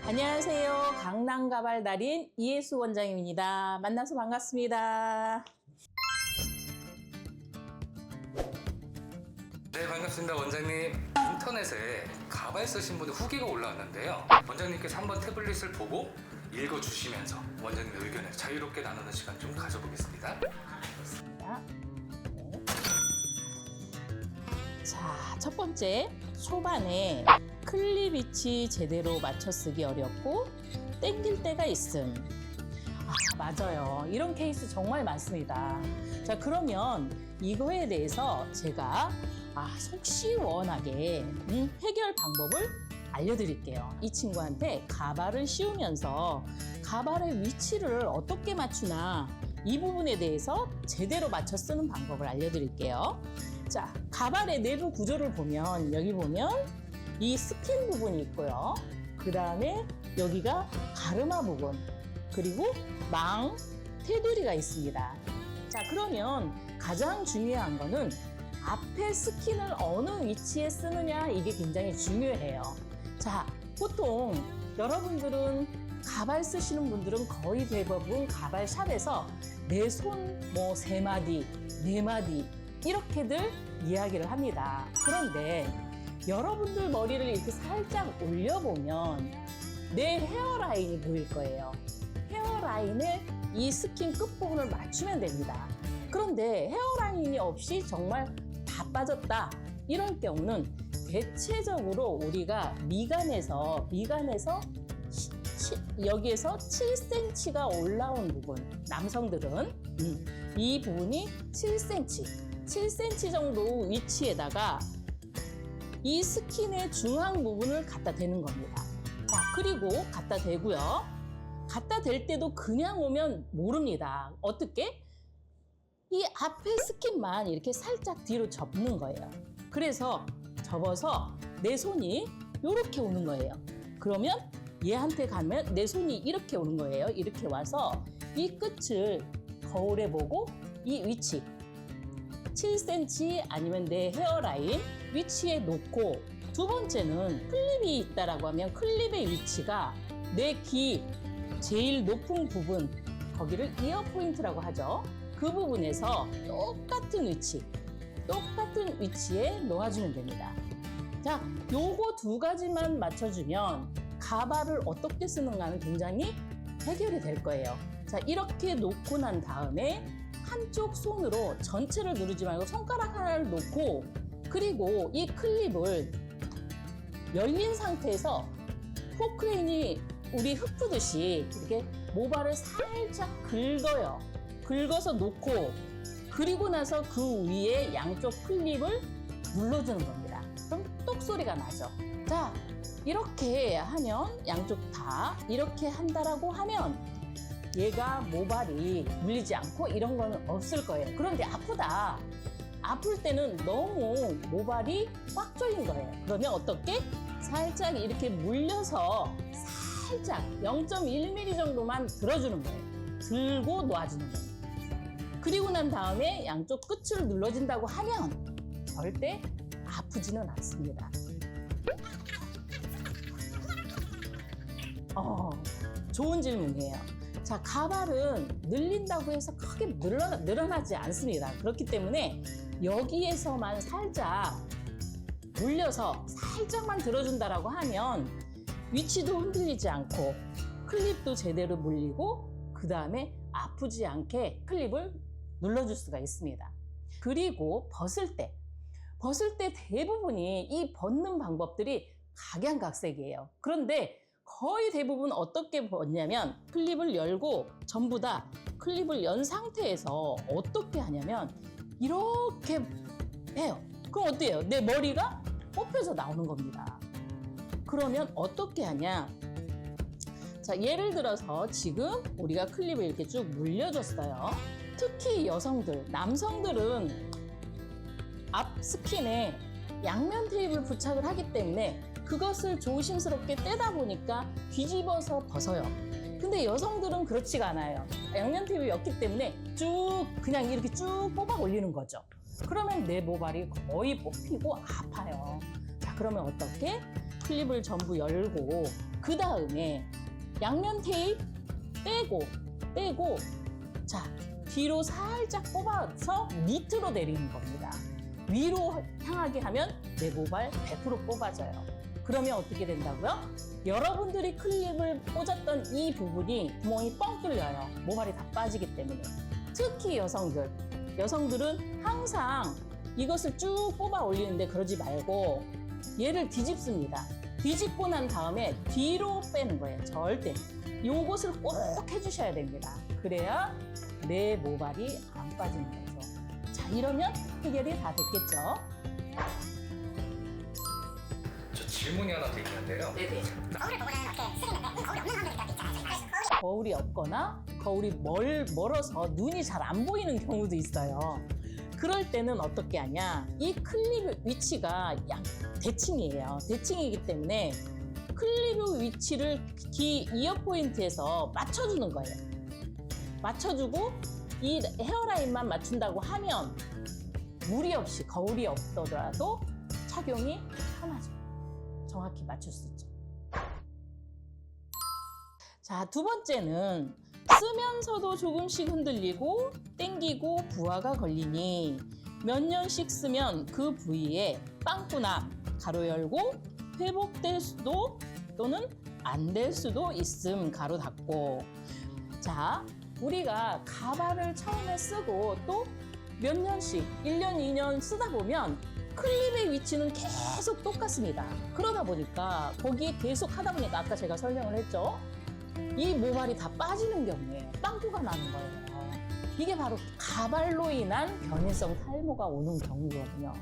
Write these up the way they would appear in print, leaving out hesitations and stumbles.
안녕하세요. 강남가발 달인 이혜수 원장입니다. 만나서 반갑습니다. 네, 반갑습니다. 원장님. 인터넷에 가발 쓰신 분의 후기가 올라왔는데요. 원장님께서 한번 태블릿을 보고 읽어주시면서 원장님의 의견을 자유롭게 나누는 시간 좀 가져보겠습니다. 좋습니다. 네. 자, 첫 번째, 초반에 클립 위치 제대로 맞춰 쓰기 어렵고 땡길 때가 있음. 맞아요. 이런 케이스 정말 많습니다. 자, 그러면 이거에 대해서 제가 속 시원하게 해결 방법을 알려드릴게요. 이 친구한테 가발을 씌우면서 가발의 위치를 어떻게 맞추나 이 부분에 대해서 제대로 맞춰 쓰는 방법을 알려드릴게요. 자, 가발의 내부 구조를 보면 여기 보면 이 스킨 부분이 있고요. 그 다음에 여기가 가르마 부분, 그리고 망, 테두리가 있습니다. 자, 그러면 가장 중요한 거는 앞에 스킨을 어느 위치에 쓰느냐, 이게 굉장히 중요해요. 자, 보통 여러분들은 가발 쓰시는 분들은 거의 대부분 가발샵에서 내 손 뭐 3마디, 4마디 이렇게들 이야기를 합니다. 그런데 여러분들 머리를 이렇게 살짝 올려보면 내 헤어라인이 보일 거예요. 헤어라인에 이 스킨 끝부분을 맞추면 됩니다. 그런데 헤어라인이 없이 정말 다 빠졌다, 이럴 경우는 대체적으로 우리가 미간에서 여기에서 7cm가 올라온 부분, 남성들은 이 부분이 7cm 정도 위치에다가 이 스킨의 중앙 부분을 갖다 대는 겁니다. 자, 그리고 갖다 대고요. 갖다 댈 때도 그냥 오면 모릅니다. 어떻게? 이 앞에 스킨만 이렇게 살짝 뒤로 접는 거예요. 그래서 접어서 내 손이 이렇게 오는 거예요. 그러면 얘한테 가면 내 손이 이렇게 오는 거예요. 이렇게 와서 이 끝을 거울에 보고 이 위치 7cm 아니면 내 헤어라인 위치에 놓고, 두 번째는 클립이 있다라고 하면 클립의 위치가 내 귀 제일 높은 부분, 거기를 이어 포인트라고 하죠. 그 부분에서 똑같은 위치에 놓아주면 됩니다. 자, 요거 두 가지만 맞춰주면 가발을 어떻게 쓰는가는 굉장히 해결이 될 거예요. 자, 이렇게 놓고 난 다음에 한쪽 손으로 전체를 누르지 말고 손가락 하나를 놓고, 그리고 이 클립을 열린 상태에서 포크레인이 우리 흡프듯이 이렇게 모발을 살짝 긁어요. 긁어서 놓고, 그리고 나서 그 위에 양쪽 클립을 눌러주는 겁니다. 그럼 똑 소리가 나죠. 자, 이렇게 하면 양쪽 다 이렇게 한다라고 하면 얘가 모발이 물리지 않고 이런 거는 없을 거예요. 그런데 아프다. 아플 때는 너무 모발이 꽉 조인 거예요. 그러면 어떻게? 살짝 이렇게 물려서 살짝 0.1mm 정도만 들어주는 거예요. 들고 놓아주는 거예요. 그리고 난 다음에 양쪽 끝을 눌러준다고 하면 절대 아프지는 않습니다. 좋은 질문이에요. 자, 가발은 늘린다고 해서 크게 늘어나지 않습니다. 그렇기 때문에 여기에서만 살짝 물려서 살짝만 들어준다라고 하면 위치도 흔들리지 않고 클립도 제대로 물리고 그 다음에 아프지 않게 클립을 눌러줄 수가 있습니다. 그리고 벗을 때 대부분이 이 벗는 방법들이 각양각색이에요. 그런데 거의 대부분 어떻게 벗냐면 클립을 열고 전부 다 클립을 연 상태에서 어떻게 하냐면 이렇게 해요. 그럼 어때요? 내 머리가 뽑혀서 나오는 겁니다. 그러면 어떻게 하냐? 자, 예를 들어서 지금 우리가 클립을 이렇게 쭉 물려줬어요. 특히 여성들, 남성들은 앞 스킨에 양면 테이프를 부착을 하기 때문에 그것을 조심스럽게 떼다 보니까 뒤집어서 벗어요. 근데 여성들은 그렇지가 않아요. 양면 테이프였기 때문에 그냥 이렇게 쭉 뽑아 올리는 거죠. 그러면 내 모발이 거의 뽑히고 아파요. 자, 그러면 어떻게? 클립을 전부 열고 그 다음에 양면 테이프 떼고 자 뒤로 살짝 뽑아서 밑으로 내리는 겁니다. 위로 향하게 하면 내 모발 100% 뽑아져요. 그러면 어떻게 된다고요? 여러분들이 클립을 꽂았던 이 부분이 구멍이 뻥 뚫려요. 모발이 다 빠지기 때문에. 특히 여성들은 항상 이것을 쭉 뽑아 올리는데 그러지 말고 얘를 뒤집습니다. 뒤집고 난 다음에 뒤로 빼는 거예요. 절대. 요것을 꼭 해주셔야 됩니다. 그래야 내 모발이 안 빠지는 거죠. 자, 이러면 해결이 다 됐겠죠? 저 질문이 하나 드리는데요. 네네. 거울을 보고는 어떻게 쓰겠는데 거울이 없는 사람들도 있잖아요. 거울이 없거나 거울이 멀어서 눈이 잘 안 보이는 경우도 있어요. 그럴 때는 어떻게 하냐? 이 클립 위치가 대칭이에요. 대칭이기 때문에 클립 위치를 귀 이어 포인트에서 맞춰주는 거예요. 맞춰주고 이 헤어라인만 맞춘다고 하면 무리 없이 거울이 없더라도 착용이 편하죠. 정확히 맞출 수 있죠. 자, 두 번째는 쓰면서도 조금씩 흔들리고 땡기고 부하가 걸리니 몇 년씩 쓰면 그 부위에 빵꾸나 가로 열고 회복될 수도 또는 안 될 수도 있음 가로 닫고. 자, 우리가 가발을 처음에 쓰고 또 몇 년씩 1년, 2년 쓰다 보면 클립의 위치는 계속 똑같습니다. 그러다 보니까 거기에 계속 하다 보니까 아까 제가 설명을 했죠. 이 모발이 다 빠지는 경우에 빵꾸가 나는 거예요. 이게 바로 가발로 인한 변이성 탈모가 오는 경우거든요.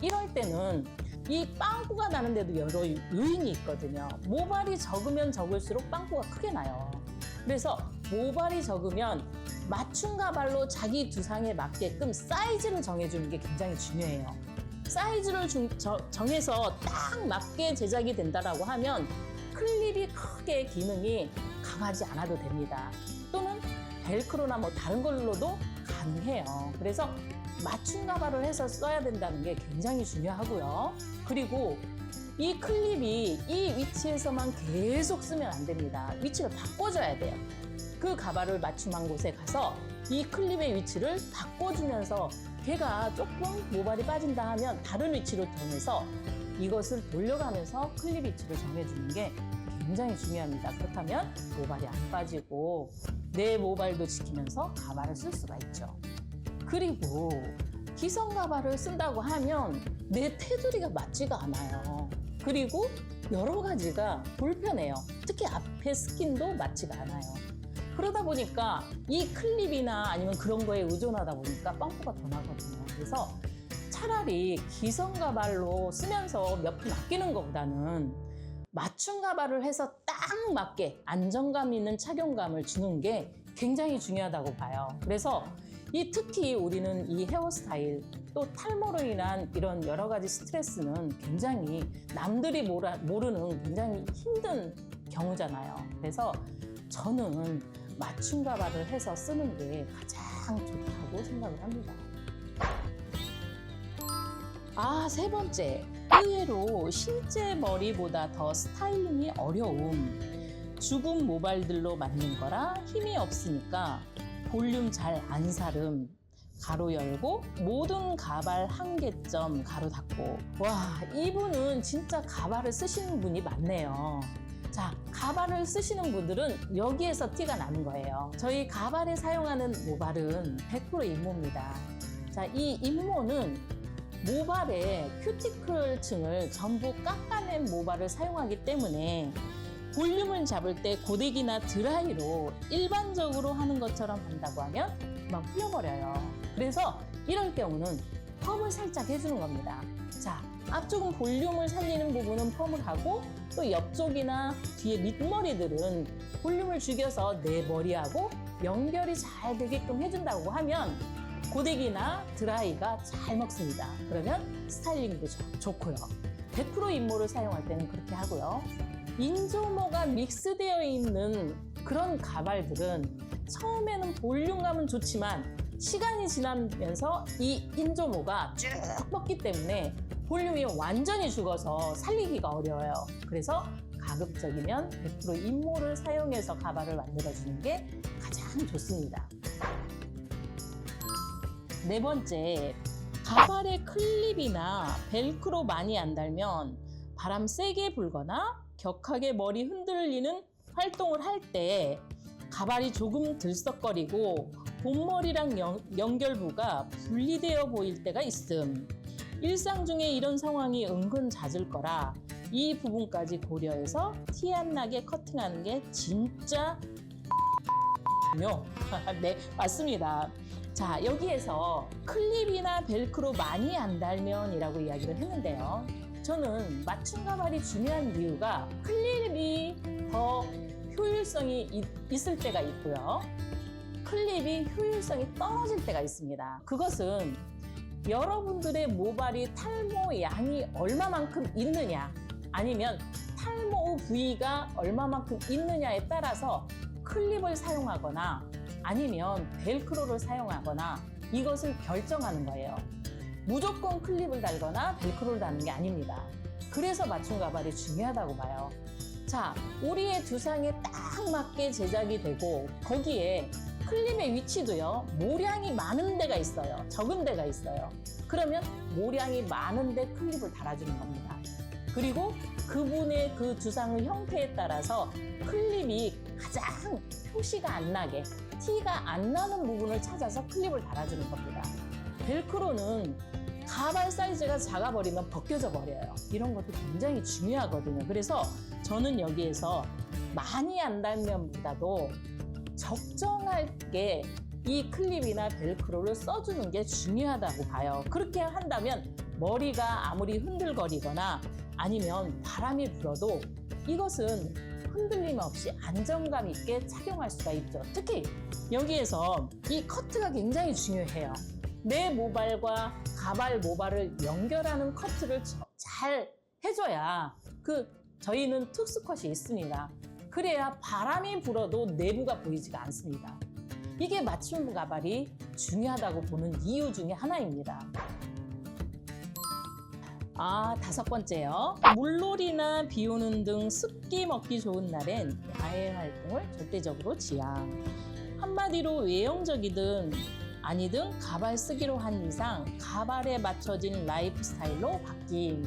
이럴 때는 이 빵꾸가 나는데도 여러 요인이 있거든요. 모발이 적으면 적을수록 빵꾸가 크게 나요. 그래서 모발이 적으면 맞춤 가발로 자기 두상에 맞게끔 사이즈를 정해주는 게 굉장히 중요해요. 사이즈를 정해서 딱 맞게 제작이 된다라고 하면 클립이 크게 기능이 강하지 않아도 됩니다. 또는 벨크로나 뭐 다른 걸로도 가능해요. 그래서 맞춤 가발을 해서 써야 된다는 게 굉장히 중요하고요. 그리고 이 클립이 이 위치에서만 계속 쓰면 안 됩니다. 위치를 바꿔줘야 돼요. 그 가발을 맞춤한 곳에 가서 이 클립의 위치를 바꿔주면서 걔가 조금 모발이 빠진다 하면 다른 위치로 정해서 이것을 돌려가면서 클립 위치를 정해주는 게 굉장히 중요합니다. 그렇다면 모발이 안 빠지고 내 모발도 지키면서 가발을 쓸 수가 있죠. 그리고 기성 가발을 쓴다고 하면 내 테두리가 맞지가 않아요. 그리고 여러 가지가 불편해요. 특히 앞에 스킨도 맞지가 않아요. 그러다 보니까 이 클립이나 아니면 그런 거에 의존하다 보니까 빵꾸가 더 나거든요. 그래서 차라리 기성 가발로 쓰면서 몇 푼 아끼는 것보다는 맞춤 가발을 해서 딱 맞게 안정감 있는 착용감을 주는 게 굉장히 중요하다고 봐요. 그래서 특히 우리는 이 헤어스타일 또 탈모로 인한 이런 여러 가지 스트레스는 굉장히 남들이 모르는 굉장히 힘든 경우잖아요. 그래서 저는 맞춤 가발을 해서 쓰는 게 가장 좋다고 생각을 합니다. 세 번째. 의외로 실제 머리보다 더 스타일링이 어려움. 죽은 모발들로 만든 거라 힘이 없으니까 볼륨 잘 안 사름. 가로 열고 모든 가발 한계점 가로 닫고. 와, 이분은 진짜 가발을 쓰시는 분이 많네요. 자, 가발을 쓰시는 분들은 여기에서 티가 나는 거예요. 저희 가발에 사용하는 모발은 100% 인모입니다. 자, 이 인모는 모발의 큐티클 층을 전부 깎아낸 모발을 사용하기 때문에 볼륨을 잡을 때 고데기나 드라이로 일반적으로 하는 것처럼 한다고 하면 막 풀려버려요. 그래서 이럴 경우는 펌을 살짝 해주는 겁니다. 자, 앞쪽은 볼륨을 살리는 부분은 펌을 하고 또 옆쪽이나 뒤에 밑머리들은 볼륨을 죽여서 내 머리하고 연결이 잘 되게끔 해준다고 하면 고데기나 드라이가 잘 먹습니다. 그러면 스타일링도 좋고요. 100% 인모를 사용할 때는 그렇게 하고요. 인조모가 믹스되어 있는 그런 가발들은 처음에는 볼륨감은 좋지만 시간이 지나면서 이 인조모가 쭉 뻗기 때문에 볼륨이 완전히 죽어서 살리기가 어려워요. 그래서 가급적이면 100% 인모를 사용해서 가발을 만들어주는 게 가장 좋습니다. 네 번째, 가발에 클립이나 벨크로 많이 안 달면 바람 세게 불거나 격하게 머리 흔들리는 활동을 할 때 가발이 조금 들썩거리고 본머리랑 연결부가 분리되어 보일 때가 있음. 일상 중에 이런 상황이 은근 잦을 거라 이 부분까지 고려해서 티 안 나게 커팅하는 게 진짜 요. 네, 맞습니다. 자, 여기에서 클립이나 벨크로 많이 안 달면이라고 이야기를 했는데요. 저는 맞춤 가발이 중요한 이유가 클립이 더 효율성이 있을 때가 있고요. 클립이 효율성이 떨어질 때가 있습니다. 그것은 여러분들의 모발이 탈모 양이 얼마만큼 있느냐, 아니면 탈모 부위가 얼마만큼 있느냐에 따라서 클립을 사용하거나 아니면 벨크로를 사용하거나 이것을 결정하는 거예요. 무조건 클립을 달거나 벨크로를 다는 게 아닙니다. 그래서 맞춤 가발이 중요하다고 봐요. 자, 우리의 두상에 딱 맞게 제작이 되고 거기에 클립의 위치도요, 모량이 많은 데가 있어요, 적은 데가 있어요. 그러면 모량이 많은데 클립을 달아주는 겁니다. 그리고 그분의 그 두상의 형태에 따라서 클립이 가장 표시가 안 나게, 티가 안 나는 부분을 찾아서 클립을 달아주는 겁니다. 벨크로는 가발 사이즈가 작아버리면 벗겨져 버려요. 이런 것도 굉장히 중요하거든요. 그래서 저는 여기에서 많이 안 달면보다도 적정하게 이 클립이나 벨크로를 써주는 게 중요하다고 봐요. 그렇게 한다면 머리가 아무리 흔들거리거나 아니면 바람이 불어도 이것은 흔들림 없이 안정감 있게 착용할 수가 있죠. 특히 여기에서 이 커트가 굉장히 중요해요. 내 모발과 가발 모발을 연결하는 커트를 잘 해줘야 저희는 특수컷이 있습니다. 그래야 바람이 불어도 내부가 보이지가 않습니다. 이게 맞춤 가발이 중요하다고 보는 이유 중에 하나입니다. 다섯 번째요. 물놀이나 비 오는 등 습기 먹기 좋은 날엔 야외 활동을 절대적으로 지양. 한마디로 외형적이든 아니든 가발 쓰기로 한 이상 가발에 맞춰진 라이프 스타일로 바뀜.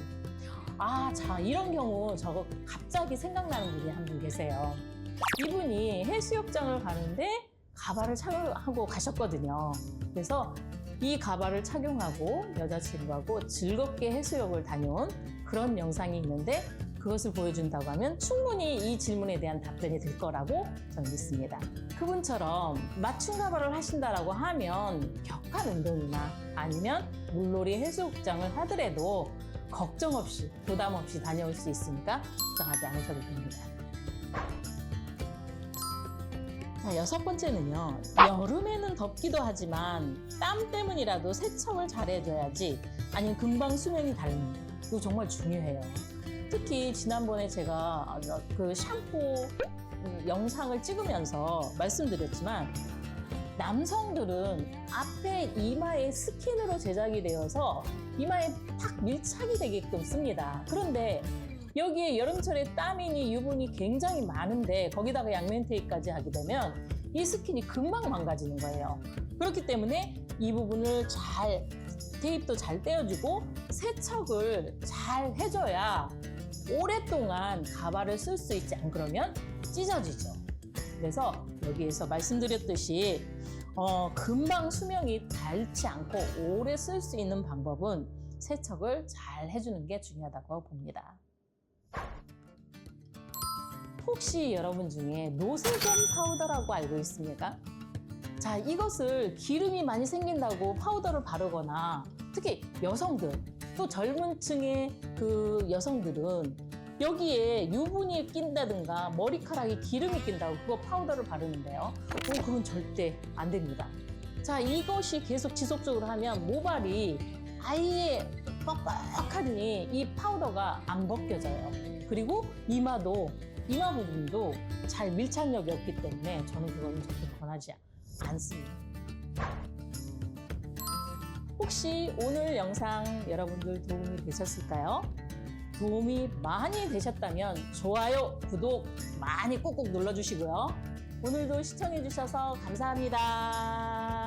자, 이런 경우 저거 갑자기 생각나는 분이 한 분 계세요. 이분이 해수욕장을 가는데 가발을 착용하고 가셨거든요. 그래서 이 가발을 착용하고 여자친구하고 즐겁게 해수욕을 다녀온 그런 영상이 있는데 그것을 보여준다고 하면 충분히 이 질문에 대한 답변이 될 거라고 저는 믿습니다. 그분처럼 맞춤 가발을 하신다라고 하면 격한 운동이나 아니면 물놀이 해수욕장을 하더라도 걱정 없이 부담 없이 다녀올 수 있으니까 걱정하지 않으셔도 됩니다. 자, 여섯 번째는요. 여름에는 덥기도 하지만 땀 때문이라도 세척을 잘 해줘야지 아니면 금방 수명이 닳는 이거 정말 중요해요. 특히 지난번에 제가 그 샴푸 영상을 찍으면서 말씀드렸지만 남성들은 앞에 이마에 스킨으로 제작이 되어서 이마에 탁 밀착이 되게끔 씁니다. 그런데 여기에 여름철에 땀이니 유분이 굉장히 많은데 거기다가 양면 테이프까지 하게 되면 이 스킨이 금방 망가지는 거예요. 그렇기 때문에 이 부분을 테이프도 잘 떼어주고 세척을 잘 해줘야 오랫동안 가발을 쓸 수 있지, 안 그러면 찢어지죠. 그래서 여기에서 말씀드렸듯이 금방 수명이 닳지 않고 오래 쓸 수 있는 방법은 세척을 잘 해주는 게 중요하다고 봅니다. 혹시 여러분 중에 노세점 파우더라고 알고 있습니까? 자, 이것을 기름이 많이 생긴다고 파우더를 바르거나 특히 여성들, 또 젊은 층의 그 여성들은 여기에 유분이 낀다든가 머리카락에 기름이 낀다고 그거 파우더를 바르는데요. 그건 절대 안 됩니다. 자, 이것이 계속 지속적으로 하면 모발이 아예 뻑뻑하니 이 파우더가 안 벗겨져요. 그리고 이마 부분도 잘 밀착력이 없기 때문에 저는 그거는 절대 권하지 않습니다. 혹시 오늘 영상 여러분들 도움이 되셨을까요? 도움이 많이 되셨다면 좋아요, 구독 많이 꾹꾹 눌러주시고요. 오늘도 시청해주셔서 감사합니다.